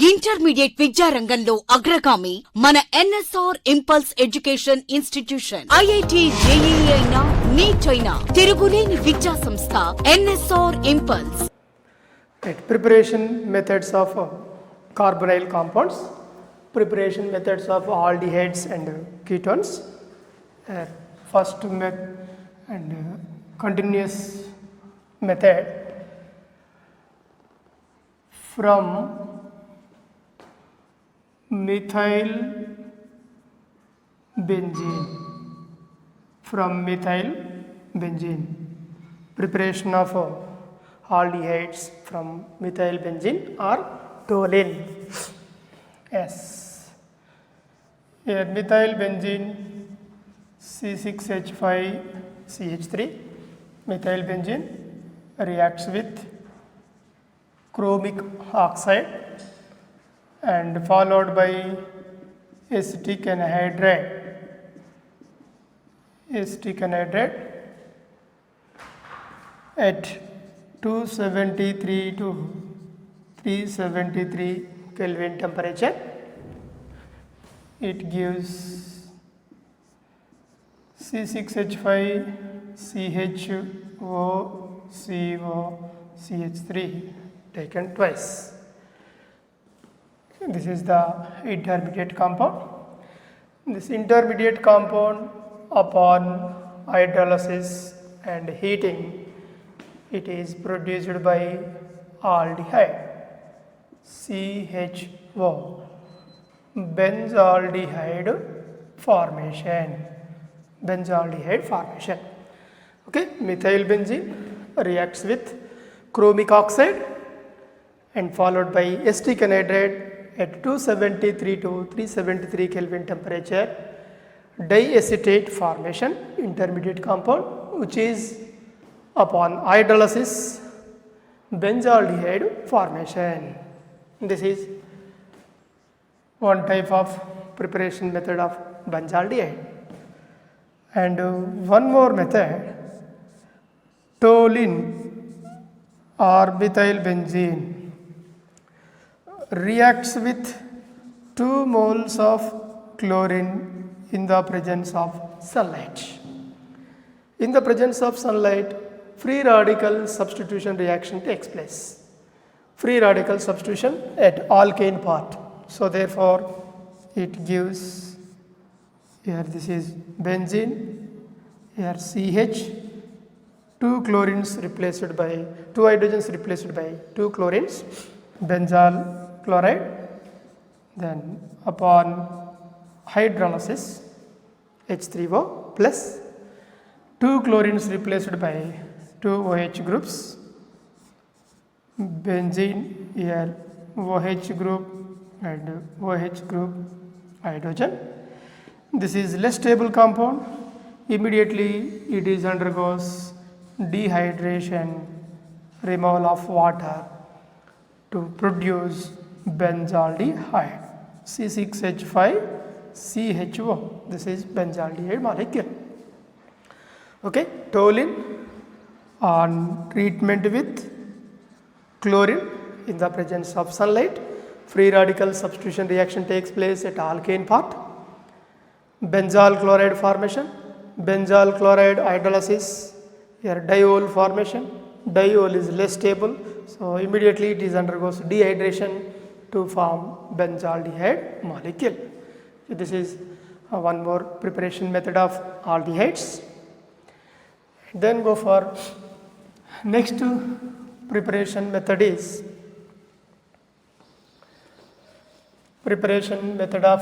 Intermediate విద్యారంగంలో అగ్రగామి మన NSR impulse education institution. IIT, JEE అయినా, నీట్ అయినా తిరుగులేని విద్యా సంస్థ NSR impulse. Preparation methods of carbonyl compounds, preparation methods of aldehydes and ketones. First method and continuous method from methyl benzene, preparation of aldehydes from methyl benzene or toluene. Yes, here methyl benzene C6H5CH3, methyl benzene reacts with chromic oxide and followed by acetic anhydride at 273 to 373 Kelvin temperature. It gives C6H5CHOCOCH3 taken twice. This is the intermediate compound. This intermediate compound, upon hydrolysis and heating, it is produced by aldehyde CHO, benzaldehyde formation. Okay, methyl benzene reacts with chromic oxide and followed by acetic anhydride at 273 to 373 Kelvin temperature, diacetate formation, intermediate compound, which is upon hydrolysis benzaldehyde formation. This is one type of preparation method of benzaldehyde. And one more method, toluene or methyl benzene reacts with 2 moles of chlorine in the presence of sunlight. In the presence of sunlight, free radical substitution reaction takes place. Free radical substitution at alkane part. So therefore, it gives, here this is benzene, here CH, 2 chlorines replaced by 2 hydrogens replaced by 2 chlorines, benzal chloride. Then upon hydrolysis, H3O plus 2 chlorines replaced by 2 OH groups, benzene, here OH group and OH group hydrogen. This is less stable compound. Immediately it is undergoes dehydration, removal of water to produce benzaldehyde C6H5CHO. This is benzaldehyde molecule. Okay, toluene on treatment with chlorine in the presence of sunlight, free radical substitution reaction takes place at alkane part. Benzal chloride formation, benzal chloride hydrolysis, here diol formation. Diol is less stable, so immediately it is undergoes dehydration to form benzaldehyde molecule. So this is one more preparation method of aldehydes. Then go for next preparation method is preparation method of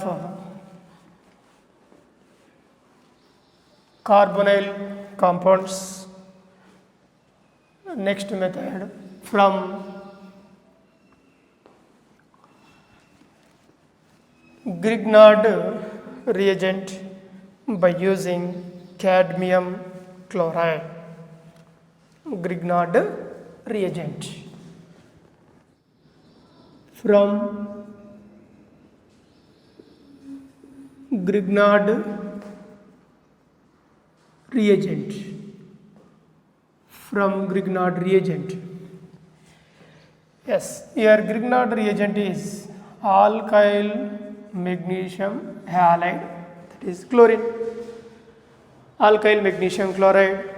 carbonyl compounds. Next method from Grignard reagent by using cadmium chloride. Grignard reagent from Grignard reagent from Grignard reagent. Yes, here Grignard reagent is alkyl magnesium halide, that is chlorine. Alkyl magnesium chloride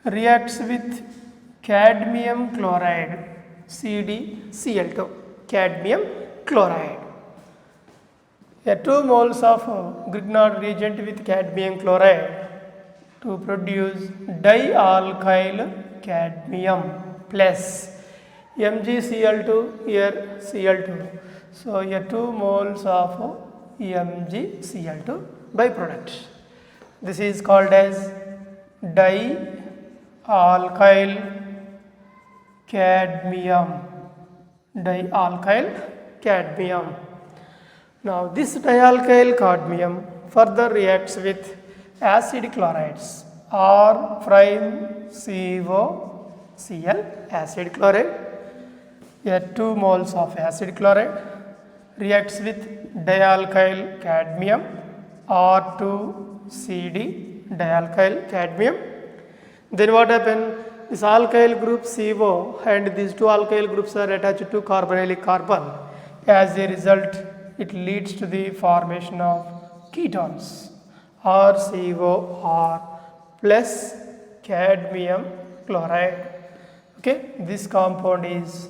reacts with cadmium chloride, CdCl2, cadmium chloride. 2 moles of Grignard reagent with cadmium chloride to produce dialkyl cadmium plus MgCl2, here Cl2. So, 2 moles of MgCl2 byproduct. This is called as dialkyl cadmium. Dialkyl cadmium. Now, this dialkyl cadmium further reacts with acid chlorides R prime COCl, acid chloride. 2 moles of acid chloride reacts with dialkyl cadmium R2CD, dialkyl cadmium. Then what happens? This alkyl group CO and these 2 alkyl groups are attached to carbonylic carbon. As a result, it leads to the formation of ketones RCOR plus cadmium chloride. Okay, this compound is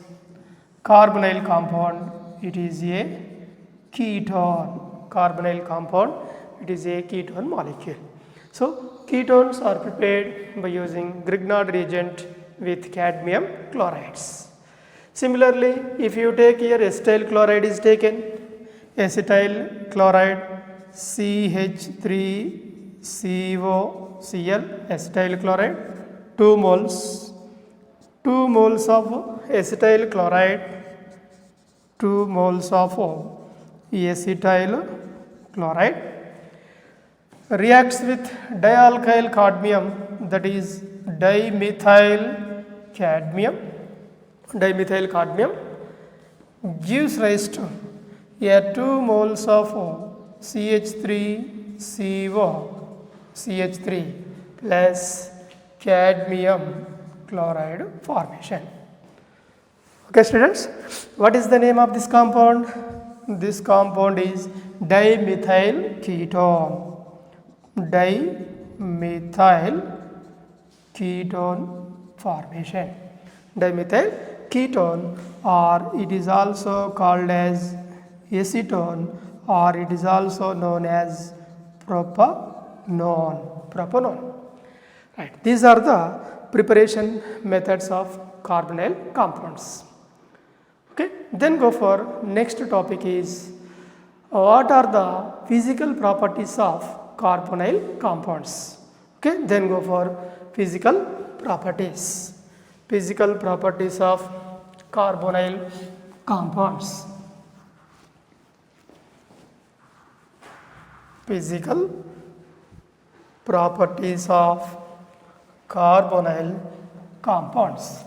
carbonyl compound. It is a ketone. Carbonyl compound. It is a ketone molecule. So, ketones are prepared by using Grignard reagent with cadmium chlorides. Similarly, if you take here acetyl chloride is taken, acetyl chloride CH3COCl, acetyl chloride, 2 moles. 2 moles of acetyl chloride, 2 moles of acetyl chloride reacts with dialkyl cadmium, that is dimethyl cadmium. Dimethyl cadmium gives rise to 2 moles of CH3CO, CH3 plus cadmium chloride formation. Okay, students, what is the name of this compound? This compound is dimethyl ketone. Dimethyl ketone formation. Dimethyl ketone, or it is also called as acetone, or it is also known as propanone. Right. These are the preparation methods of carbonyl compounds. Okay. Then go for next topic is what are the physical properties of carbonyl compounds. Okay. Then go for physical properties. Physical properties of carbonyl compounds. Physical properties of carbonyl compounds.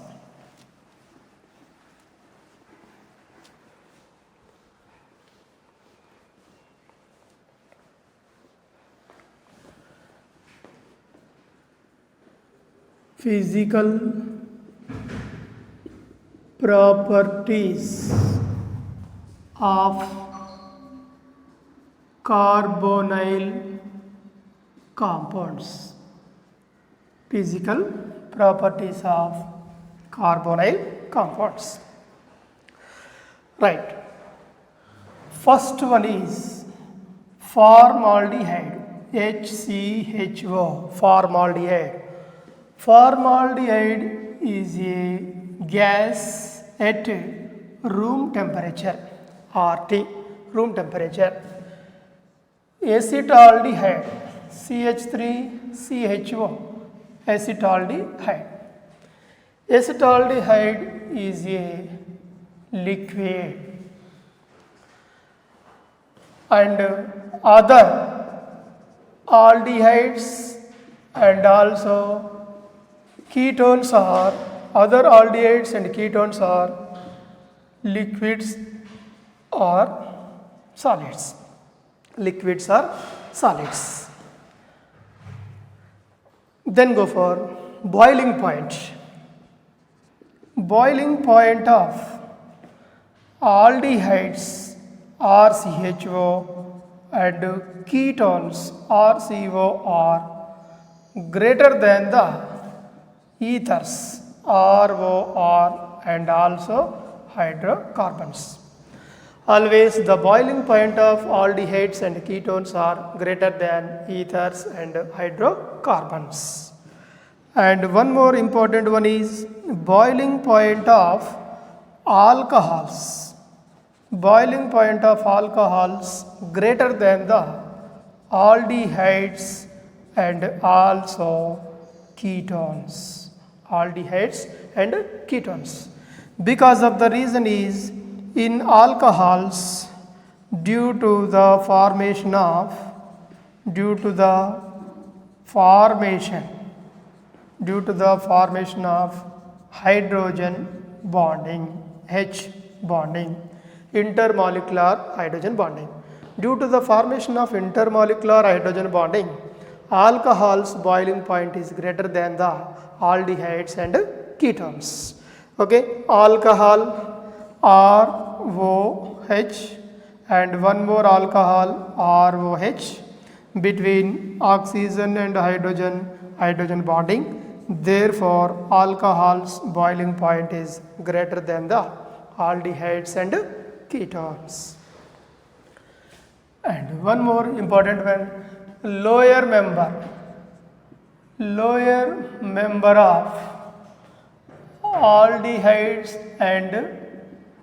Physical properties of carbonyl compounds. Physical properties of carbonyl compounds. Right. First one is formaldehyde, HCHO, formaldehyde. Formaldehyde is a gas at room temperature, RT, room temperature. Acetaldehyde, CH3CHO, acetaldehyde. Acetaldehyde is a liquid, and other aldehydes and also ketones are, other aldehydes and ketones are liquids or solids. Liquids or solids. Then go for boiling point. Boiling point of aldehydes RCHO and ketones RCO are greater than the ethers ROR and also hydrocarbons. Always the boiling point of aldehydes and ketones are greater than ethers and hydrocarbons. And one more important one is boiling point of alcohols. Boiling point of alcohols greater than the aldehydes and also ketones. Aldehydes and ketones. Because of the reason is in alcohols due to the formation of hydrogen bonding, H bonding, intermolecular hydrogen bonding. Due to the formation of intermolecular hydrogen bonding, alcohol's boiling point is greater than the aldehydes and ketones. Okay, alcohol ROH and one more alcohol ROH between oxygen and hydrogen bonding. Therefore, alcohol's boiling point is greater than the aldehydes and ketones. And one more important one, lower member of aldehydes and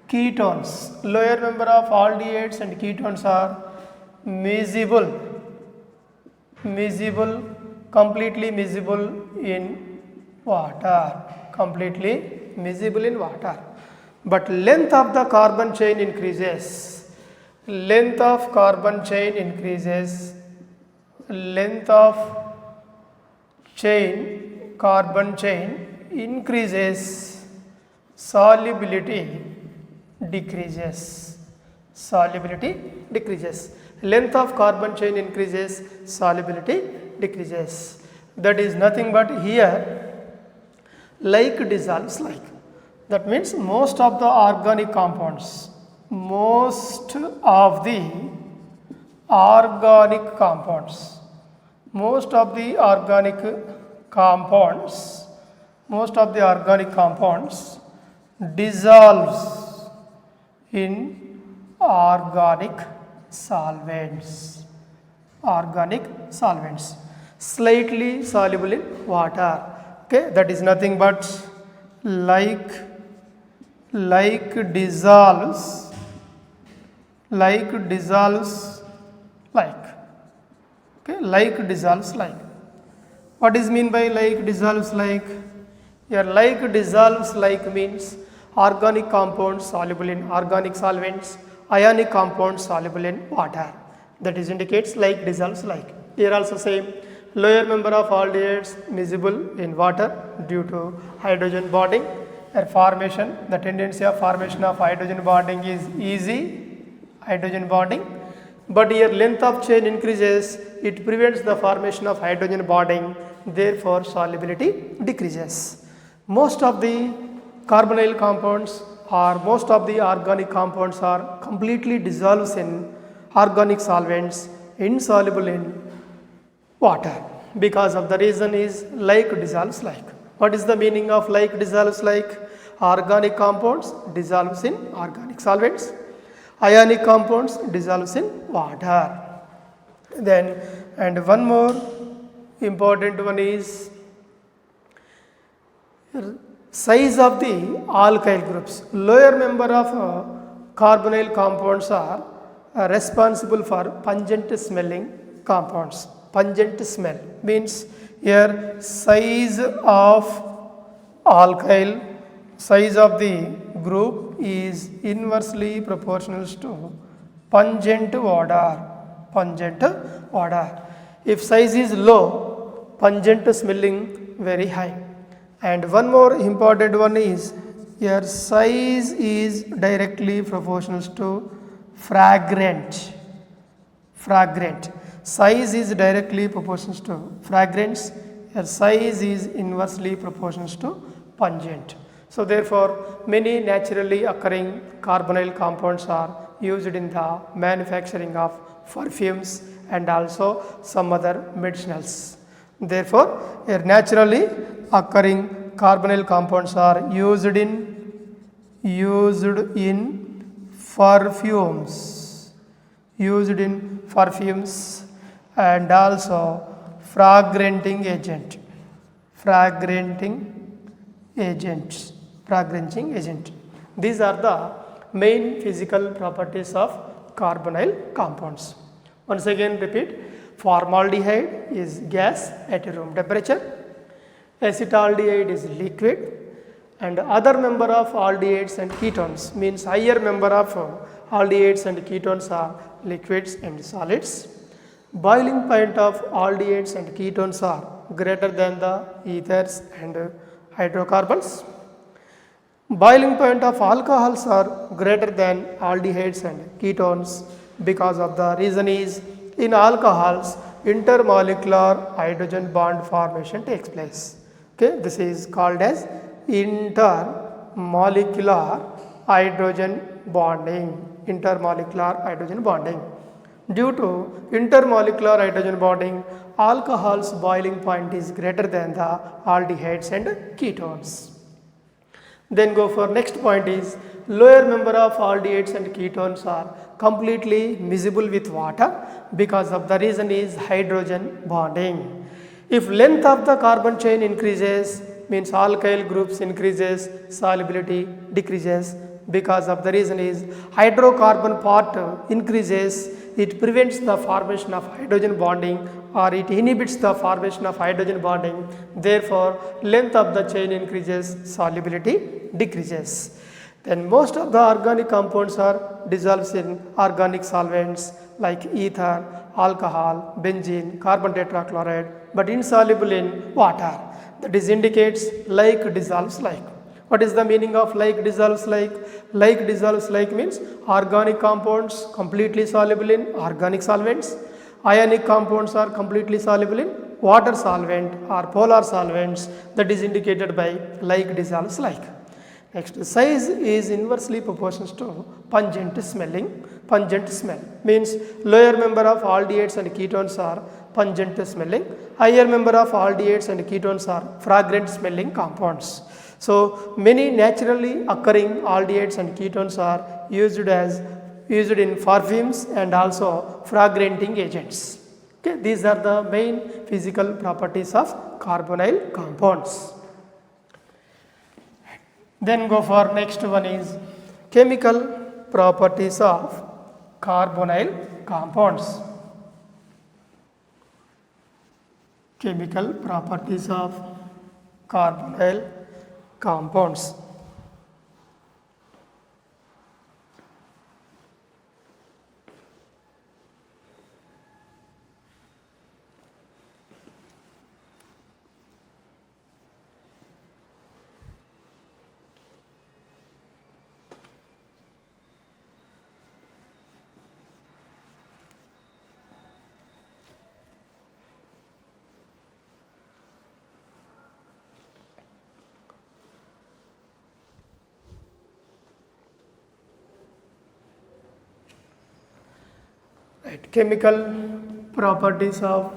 ketones. Lower member of aldehydes and ketones are completely miscible in water. But length of the carbon chain increases. Length of carbon chain increases. Length of carbon chain increases. Solubility decreases. Length of carbon chain increases, solubility decreases. That is nothing but here like dissolves like. That means most of the organic compounds dissolves in organic solvents, slightly soluble in water. Okay, that is nothing but like dissolves like. Okay, like dissolves like. What is mean by like dissolves like? Here like dissolves like means organic compounds soluble in organic solvents, ionic compounds soluble in water. That is indicates like dissolves like. Here also same, lower member of aldehydes miscible in water due to hydrogen bonding. The tendency of formation of hydrogen bonding is easy hydrogen bonding, but here length of chain increases, it prevents the formation of hydrogen bonding, therefore solubility decreases. Most of the carbonyl compounds or most of the organic compounds are completely dissolved in organic solvents, insoluble in water. Because of the reason is like dissolves like. What is the meaning of like dissolves like? Organic compounds dissolves in organic solvents, ionic compounds dissolves in water. Then, and one more important one is size of the alkyl groups. Lower member of carbonyl compounds are responsible for pungent smelling compounds. Pungent smell means here size of alkyl, size of the group is inversely proportional to pungent odor. If size is low, pungent smelling very high. And one more important one is here size is directly proportional to fragrant. Size is directly proportional to fragrance. Here size is inversely proportional to pungent. So therefore, many naturally occurring carbonyl compounds are used in the manufacturing of perfumes and also some other medicinals. Therefore, naturally occurring carbonyl compounds are used in perfumes, and also fragranting agent. These are the main physical properties of carbonyl compounds. Once again repeat, formaldehyde is gas at room temperature, acetaldehyde is liquid, and other member of aldehydes and ketones means higher member of aldehydes and ketones are liquids and solids. Boiling point of aldehydes and ketones are greater than the ethers and hydrocarbons. Boiling point of alcohols are greater than aldehydes and ketones because of the reason is in alcohols intermolecular hydrogen bond formation takes place. Okay, this is called as intermolecular hydrogen bonding. Due to intermolecular hydrogen bonding, alcohol's boiling point is greater than the aldehydes and ketones. Then go for next point is lower member of aldehydes and ketones are completely miscible with water because of the reason is hydrogen bonding. If length of the carbon chain increases means alkyl groups increases, solubility decreases because of the reason is hydrocarbon part increases, it prevents the formation of hydrogen bonding or it inhibits the formation of hydrogen bonding. Therefore, length of the chain increases, solubility decreases. Then most of the organic compounds are dissolved in organic solvents like ether, alcohol, benzene, carbon tetrachloride, but insoluble in water. That is indicates like dissolves like. What is the meaning of like dissolves like? Like dissolves like means organic compounds completely soluble in organic solvents. Ionic compounds are completely soluble in water solvent or polar solvents. That is indicated by like dissolves like. Next, size is inversely proportional to pungent smell means lower member of aldehydes and ketones are pungent smelling, higher member of aldehydes and ketones are fragrant smelling compounds. So many naturally occurring aldehydes and ketones are used in perfumes and also fragranting agents. Okay, these are the main physical properties of carbonyl compounds. Then go for next one is chemical properties of carbonyl compounds. Chemical properties of carbonyl compounds. Right. Chemical properties of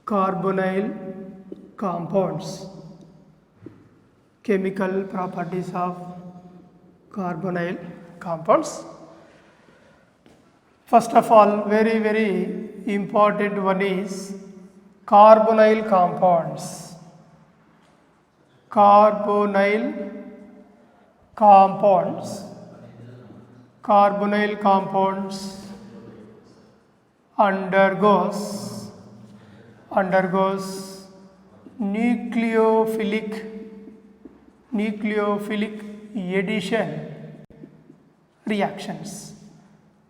carbonyl compounds. Chemical properties of carbonyl compounds. First of all, very important one is carbonyl compounds. Carbonyl compounds undergoes nucleophilic addition reactions.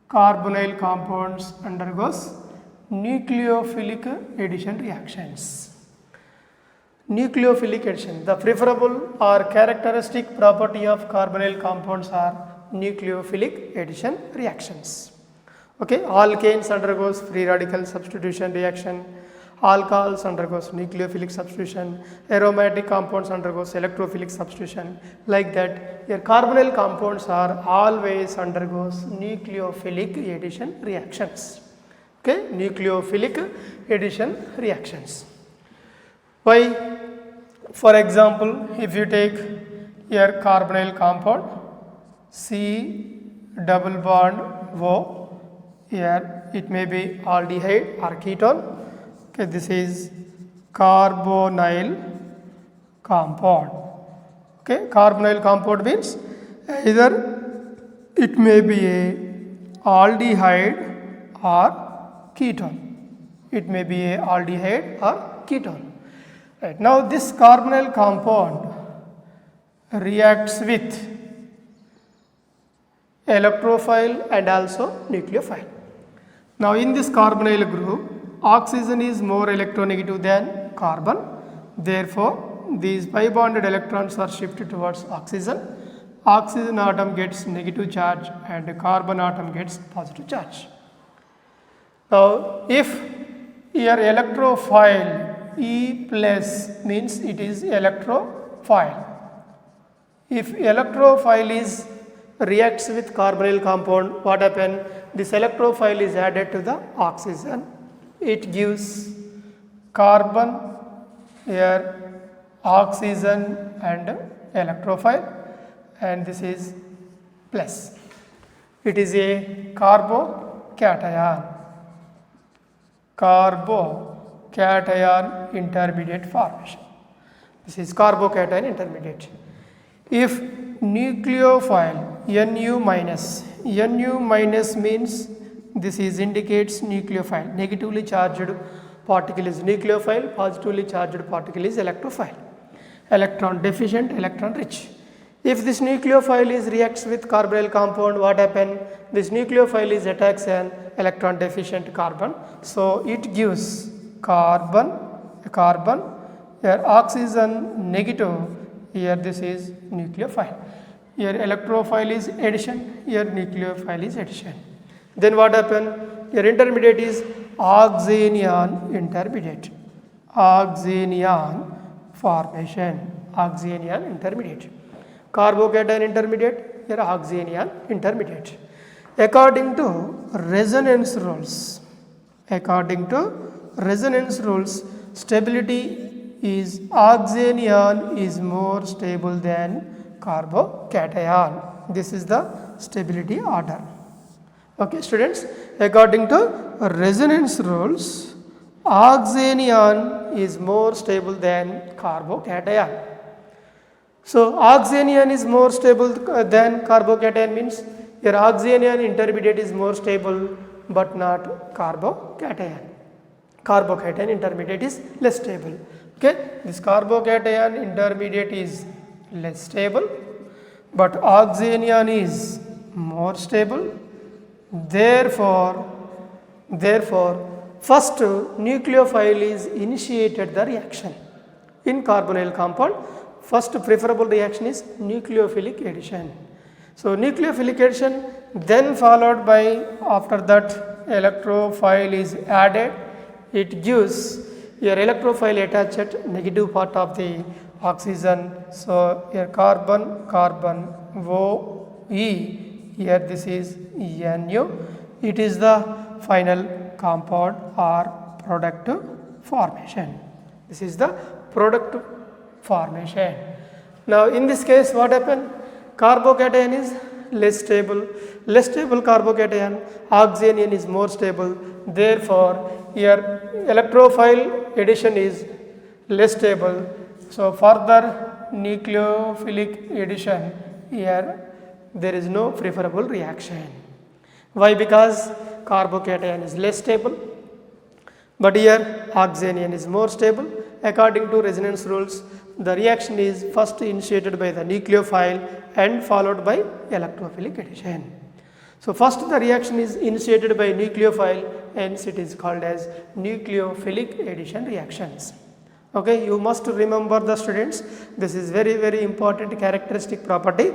Carbonyl compounds undergoes nucleophilic addition reactions. Nucleophilic addition, the preferable or characteristic property of carbonyl compounds are nucleophilic addition reactions. Okay, alkanes undergoes free radical substitution reaction, Alcohols undergoes nucleophilic substitution. Aromatic compounds undergoes electrophilic substitution. Like that, your carbonyl compounds are always undergoes nucleophilic addition reactions. Okay, nucleophilic addition reactions. Why? For example, if you take your carbonyl compound C double bond O, here it may be aldehyde or ketone. Okay, this is carbonyl compound. Okay, carbonyl compound means either it may be a aldehyde or ketone. It may be a aldehyde or ketone. Right. Now this carbonyl compound reacts with electrophile and also nucleophile. Now in this carbonyl group, oxygen is more electronegative than carbon. Therefore, these pi bonded electrons are shifted towards oxygen. Oxygen atom gets negative charge and carbon atom gets positive charge. Now if your electrophile E plus means it is electrophile. If electrophile is reacts with carbonyl compound, what happen? This electrophile is added to the oxygen. It gives carbon, here oxygen and electrophile, and this is plus. It is a carbocation. Carbocation intermediate formation. This is carbocation intermediate. If nucleophile Nu minus means this is indicates nucleophile. Negatively charged particle is nucleophile, positively charged particle is electrophile. Electron deficient, electron rich. If this nucleophile is reacts with carbonyl compound, what happen? This nucleophile is attacks an electron deficient carbon, so it gives carbon, here oxygen negative, here this is nucleophile. Here electrophile is addition, here nucleophile is addition. Then what happen? Your intermediate is oxyanion intermediate. Oxyanion formation, oxyanion intermediate. Carbocation intermediate, here oxyanion intermediate. According to resonance rules, stability is oxyanion is more stable than carbocation. This is the stability order. Okay, students, according to resonance rules, oxyanion is more stable than carbocation. So oxyanion is more stable than carbocation means your oxyanion intermediate is more stable but not carbocation. Carbocation intermediate is less stable. Okay, this carbocation intermediate is less stable, but oxyanion is more stable. Therefore, first nucleophile is initiated the reaction. In carbonyl compound, first preferable reaction is nucleophilic addition. So nucleophilic addition, then followed by after that electrophile is added. It gives your electrophile attached at negative part of the oxygen. So here carbon OE, here this is Nu. It is the final compound or product formation. This is the product formation. Now in this case what happened? Carbocation is less stable carbocation, oxyanion is more stable. Therefore here electrophile addition is less stable. So further nucleophilic addition, here there is no preferable reaction. Why? Because carbocation is less stable, but here oxyanion is more stable. According to resonance rules, the reaction is first initiated by the nucleophile and followed by electrophilic addition. So first the reaction is initiated by nucleophile, hence it is called as nucleophilic addition reactions. Okay, you must remember the students, this is very important characteristic property.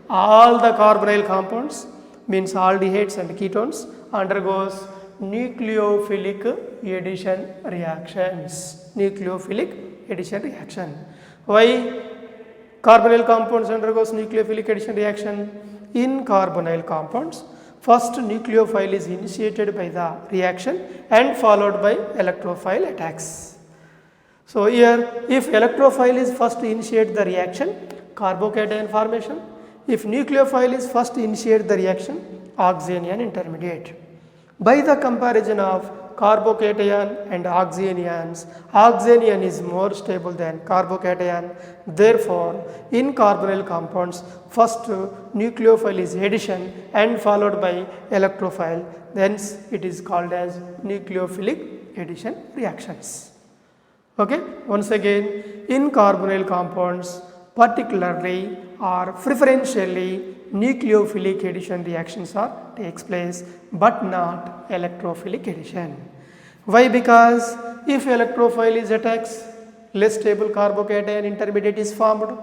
All the carbonyl compounds means aldehydes and ketones undergoes nucleophilic addition reactions. Nucleophilic addition reaction. Why carbonyl compounds undergoes nucleophilic addition reaction? In carbonyl compounds, first nucleophile is initiated by the reaction and followed by electrophile attacks. So here, if electrophile is first initiate the reaction, carbocation formation. If nucleophile is first initiate the reaction, oxyanion intermediate. By the comparison of carbocation and oxyanions, oxyanion is more stable than carbocation. Therefore, in carbonyl compounds, first nucleophile is addition and followed by electrophile. Hence, it is called as nucleophilic addition reactions. Okay, once again, in carbonyl compounds, particularly or preferentially nucleophilic addition reactions takes place, but not electrophilic addition. Why? Because if electrophile is attacks, less stable carbocation intermediate is formed.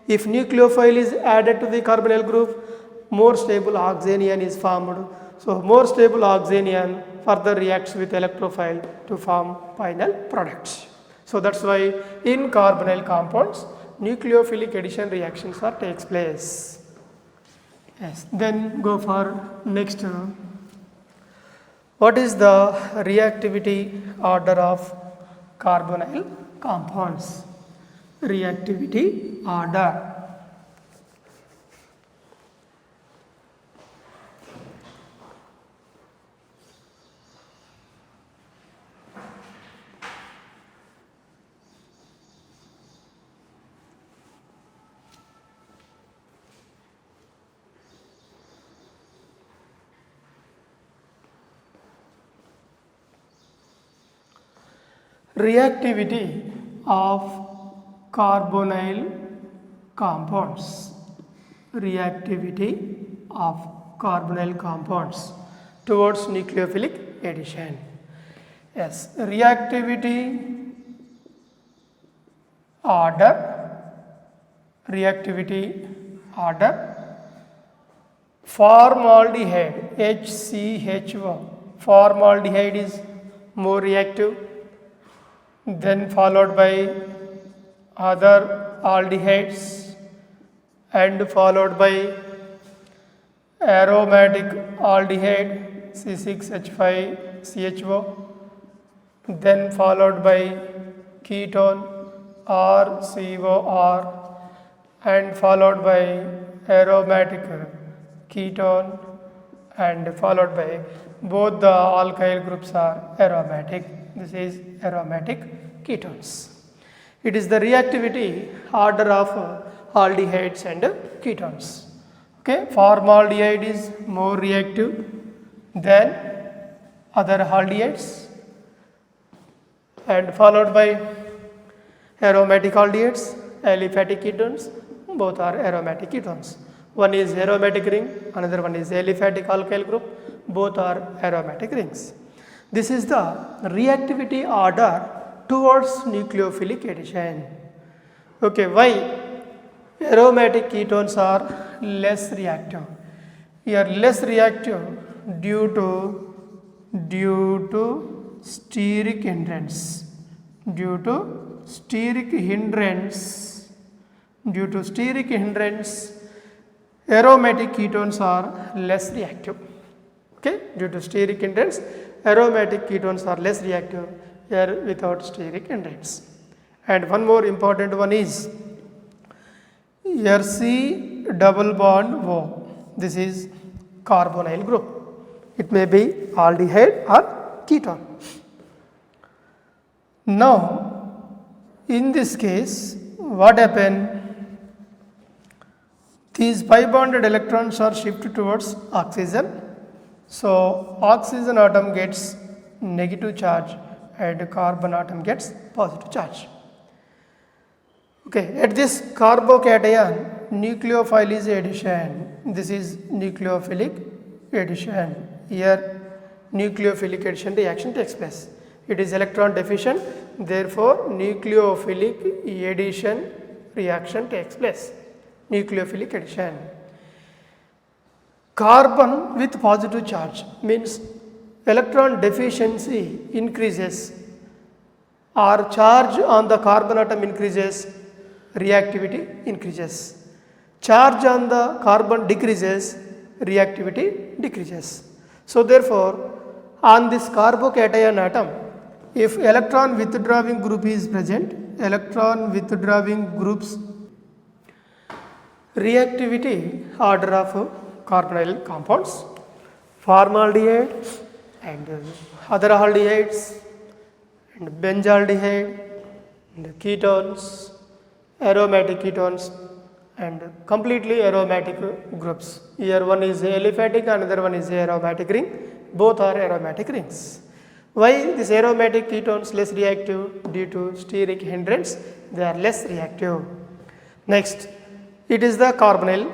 If nucleophile is added to the carbonyl group, more stable oxyanion is formed. So more stable oxyanion further reacts with electrophile to form final products. So that's why in carbonyl compounds, nucleophilic addition reactions takes place. Yes. Then go for next. What is the reactivity order of carbonyl compounds? Reactivity order. Reactivity of carbonyl compounds. Reactivity of carbonyl compounds towards nucleophilic addition. Yes, reactivity order. Reactivity order. Formaldehyde HCHO. Formaldehyde is more reactive, then followed by other aldehydes and followed by aromatic aldehyde C6H5CHO, then followed by ketone RCOR and followed by aromatic ketone and followed by both the alkyl groups are aromatic. This is aromatic ketones. It is the reactivity order of aldehydes and ketones. Okay, formaldehyde is more reactive than other aldehydes and followed by aromatic aldehydes, aliphatic ketones. Both are aromatic ketones. One is aromatic ring, another one is aliphatic alkyl group. Both are aromatic rings. This is the reactivity order towards nucleophilic addition. Okay, why? Aromatic ketones are less reactive. Here less reactive due to steric hindrance. Due to steric hindrance, aromatic ketones are less reactive. Okay, due to steric hindrance, aromatic ketones are less reactive here without steric hindrance. And one more important one is here C double bond O. This is carbonyl group. It may be aldehyde or ketone. Now, in this case, what happened? These pi bonded electrons are shifted towards oxygen. So, oxygen atom gets negative charge and carbon atom gets positive charge. Okay, at this carbocation, nucleophile is addition. This is nucleophilic addition. Here, nucleophilic addition reaction takes place. It is electron deficient, therefore, nucleophilic addition reaction takes place. Nucleophilic addition. Carbon with positive charge means electron deficiency increases or charge on the carbon atom increases, reactivity increases. Charge on the carbon decreases, reactivity decreases. So therefore, on this carbocation atom, if electron withdrawing group is present, electron withdrawing groups reactivity order of carbonyl compounds, formaldehyde and other aldehydes and benzaldehyde and ketones, aromatic ketones and completely aromatic groups. Here one is aliphatic, another one is aromatic ring. Both are aromatic rings. Why this aromatic ketones less reactive? Due to steric hindrance, they are less reactive. Next, it is the carbonyl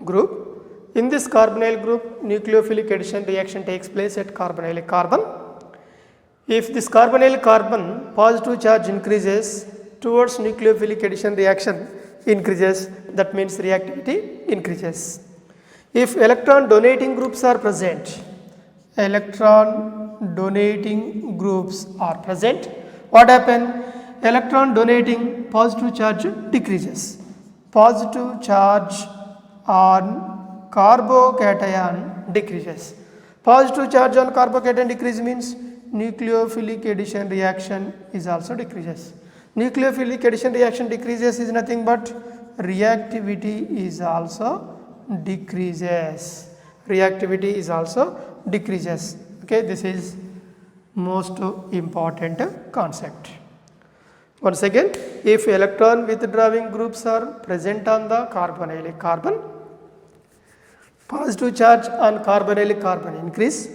group. In this carbonyl group, nucleophilic addition reaction takes place at carbonyl carbon. If this carbonyl carbon positive charge increases towards nucleophilic addition reaction increases, that means reactivity increases. If electron donating groups are present, electron donating groups are present, what happen? Electron donating positive charge decreases. Positive charge on carbocation decreases. Positive charge on carbocation decrease means nucleophilic addition reaction is also decreases. Nucleophilic addition reaction decreases is nothing but reactivity is also decreases. Reactivity is also decreases. Okay, this is most important concept. Once again, if electron withdrawing groups are present on the carbonyl carbon, positive charge on carbonyl carbon increase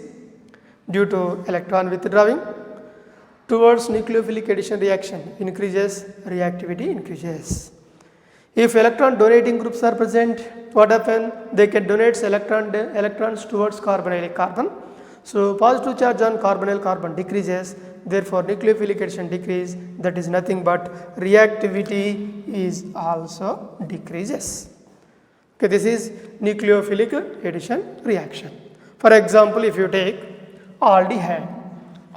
due to electron withdrawing towards nucleophilic addition reaction increases, reactivity increases. If electron donating groups are present, what happen? They can donate electrons towards carbonyl carbon. So positive charge on carbonyl carbon decreases, therefore nucleophilic addition decrease, that is nothing but reactivity is also decreases. Okay, this is nucleophilic addition reaction. For example, if you take aldehyde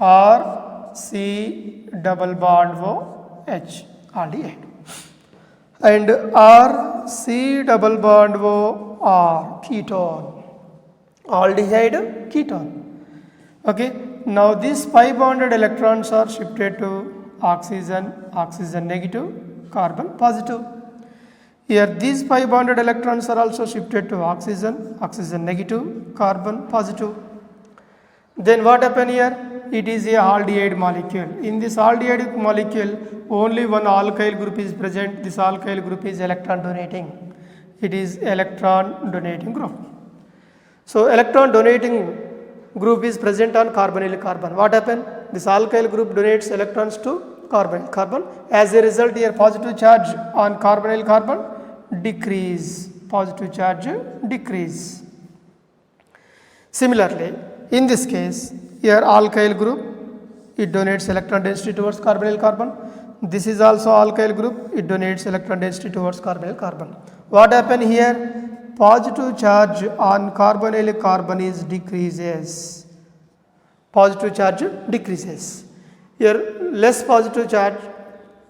or C double bond O H aldehyde and R C double bond O R ketone, aldehyde ketone. Okay, now these pi bonded electrons are shifted to oxygen, oxygen negative, carbon positive. Here these pi bonded electrons are also shifted to oxygen, oxygen negative, carbon positive. Then what happen here? It is a aldehyde molecule. In this aldehyde molecule, only one alkyl group is present. This alkyl group is electron donating. It is electron donating group. So electron donating group is present on carbonyl carbon. What happen? This alkyl group donates electrons to carbonyl carbon. As a result, here positive charge on carbonyl carbon decrease. Positive charge decrease. Similarly, in this case, here alkyl group, it donates electron density towards carbonyl carbon. This is also alkyl group, it donates electron density towards carbonyl carbon. What happen here? Positive charge on carbonyl carbon is decreases. Positive charge decreases. Here less positive charge,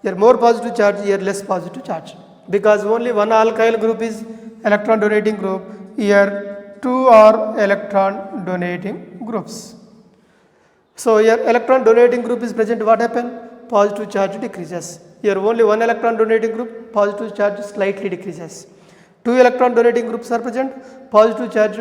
here more positive charge, here less positive charge. Because only one alkyl group is electron donating group, here two are electron donating groups. So here electron donating group is present, what happen? Positive charge decreases. Here only one electron donating group, positive charge slightly decreases. Two electron donating groups are present, positive charge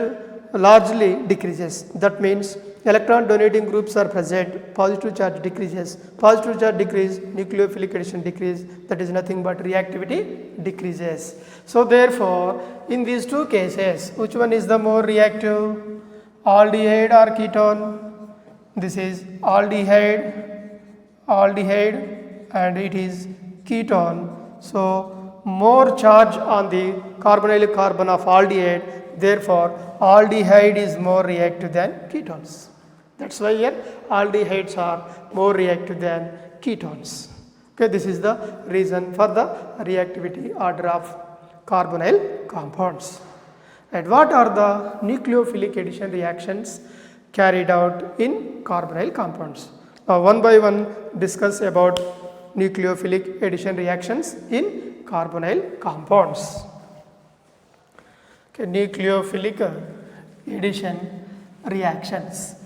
largely decreases. That means electron donating groups are present, positive charge decreases. Positive charge decrease, nucleophilic addition decrease, that is nothing but reactivity decreases. So therefore, in these two cases, which one is the more reactive? Aldehyde or ketone? This is aldehyde, and it is ketone. So more charge on the carbonyl carbon of aldehyde, therefore aldehyde is more reactive than ketones. That's why here aldehydes are more reactive than ketones. Okay, this is the reason for the reactivity order of carbonyl compounds. And what are the nucleophilic addition reactions? carried out in carbonyl compounds. Now one by one discuss about nucleophilic addition reactions in carbonyl compounds. Okay, nucleophilic addition reactions.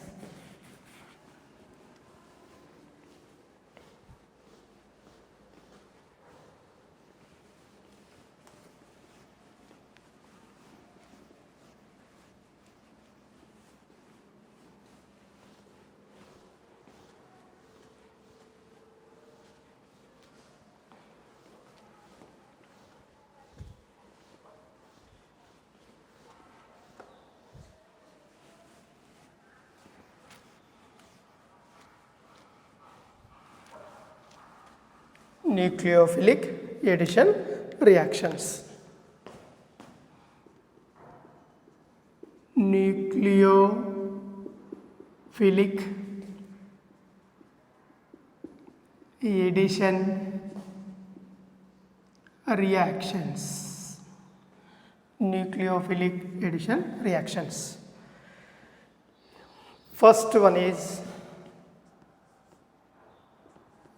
Nucleophilic addition reactions. Nucleophilic addition reactions. Nucleophilic addition reactions. First one is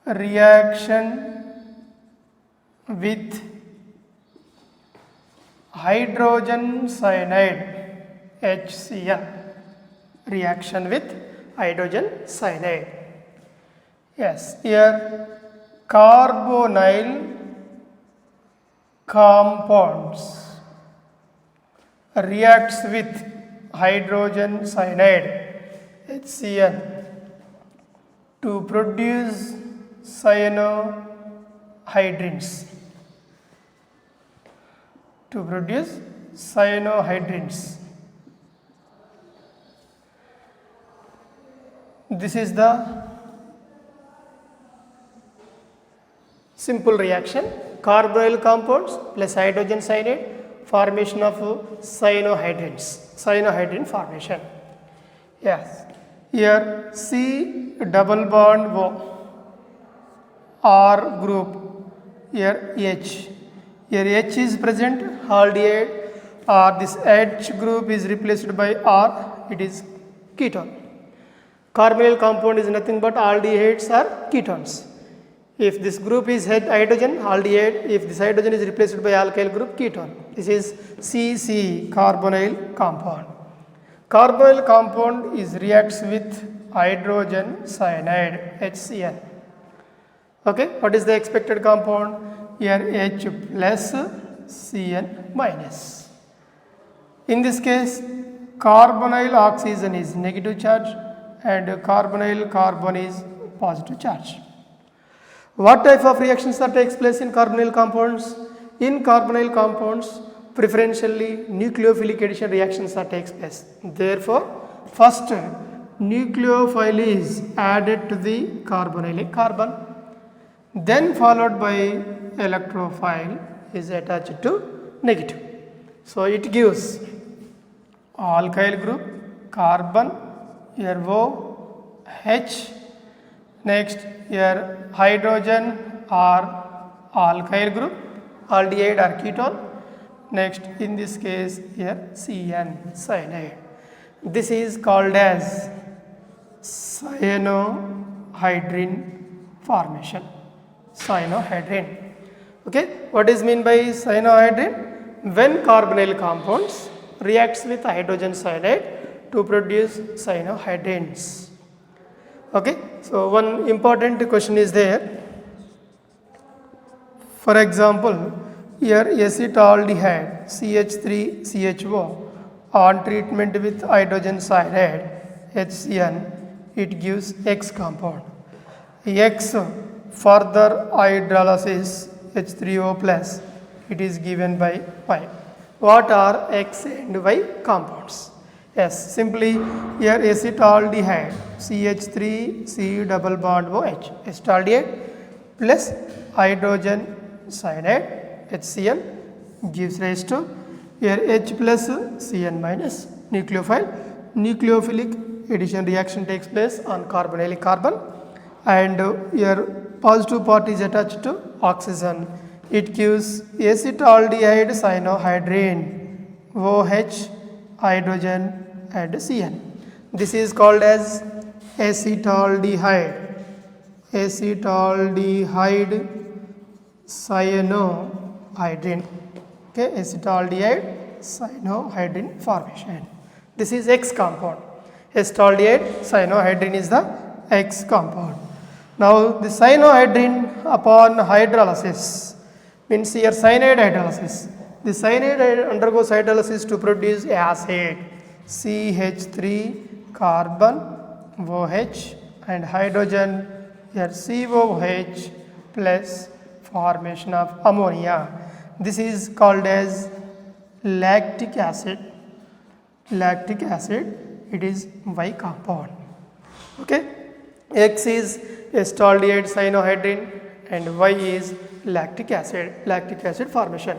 reaction with hydrogen cyanide HCl. Reaction with hydrogen cyanide. Yes, here carbonyl compounds reacts with hydrogen cyanide HCl to produce cyanohydrins. To produce cyanohydrins. This is the simple reaction. Carbonyl compounds plus hydrogen cyanide, formation of cyanohydrins. Cyanohydrin formation. Yes. Here C double bond O. R group, here H. Here H is present, aldehyde, or this H group is replaced by R, it is ketone. Carbonyl compound is nothing but aldehydes or ketones. If this group is hydrogen, aldehyde, if this hydrogen is replaced by alkyl group, ketone. This is CC, carbonyl compound. Carbonyl compound is reacts with hydrogen cyanide, HCl. Okay, what is the expected compound? Here H plus Cn minus. In this case, carbonyl oxygen is negative charge and carbonyl carbon is positive charge. What type of reactions that takes place in carbonyl compounds? In carbonyl compounds, preferentially nucleophilic addition reactions that takes place. Therefore, first nucleophile is added to the carbonylic carbon, then followed by electrophile is attached to negative. So it gives alkyl group, carbon, here O, H, next here hydrogen or alkyl group, aldehyde or ketone, next in this case here Cn, cyanide. This is called as cyanohydrin formation. Cyanohydrin. Okay, what is mean by cyanohydrin? When carbonyl compounds reacts with hydrogen cyanide to produce cyanohydrins. Okay, so one important question is there. For example, here acetaldehyde CH3CHO on treatment with hydrogen cyanide HCl, it gives X compound. X further hydrolysis H3O plus, it is given by Y. What are X and Y compounds? Yes, simply here acetaldehyde CH3C double bond OH, acetaldehyde plus hydrogen cyanide HCl gives rise to here H plus Cn minus nucleophile. Nucleophilic addition reaction takes place on carbonylic carbon, and here positive part is attached to oxygen. It gives acetaldehyde cyanohydrin, OH, hydrogen and Cn. This is called as acetaldehyde. Acetaldehyde cyanohydrin. Okay, acetaldehyde cyanohydrin formation. This is X compound. Acetaldehyde cyanohydrin is the X compound. Now the cyanohydrin upon hydrolysis means here cyanide hydrolysis. The cyanide undergoes hydrolysis to produce acid CH3 carbon OH and hydrogen here COOH plus formation of ammonia. This is called as lactic acid. Lactic acid, it is Y compound. Okay, X is acetaldehyde cyanohydrin and Y is lactic acid formation.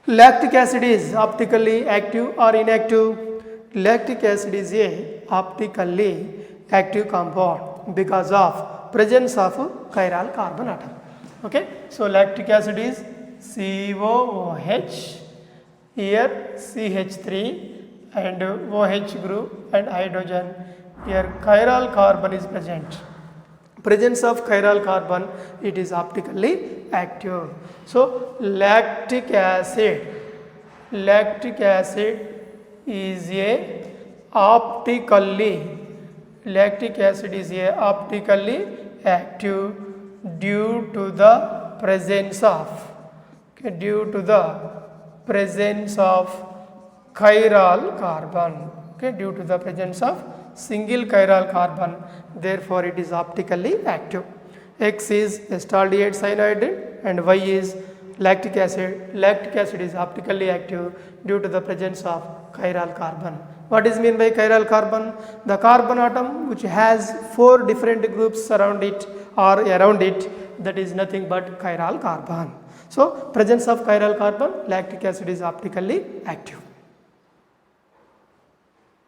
Lactic acid is optically active or inactive. Lactic acid is a optically active compound because of presence of chiral carbon atom. Okay, so lactic acid is COOH, here CH3 and OH group and hydrogen, here chiral carbon is present. Presence of chiral carbon, it is optically active. So lactic acid is a optically active due to the presence of chiral carbon. Okay, due to the presence of single chiral carbon, therefore it is optically active. X is acetaldehyde cyanohydrin and Y is lactic acid. Lactic acid is optically active due to the presence of chiral carbon. What is meant by chiral carbon? The carbon atom which has 4 different groups around it, that is nothing but chiral carbon. So presence of chiral carbon, lactic acid is optically active.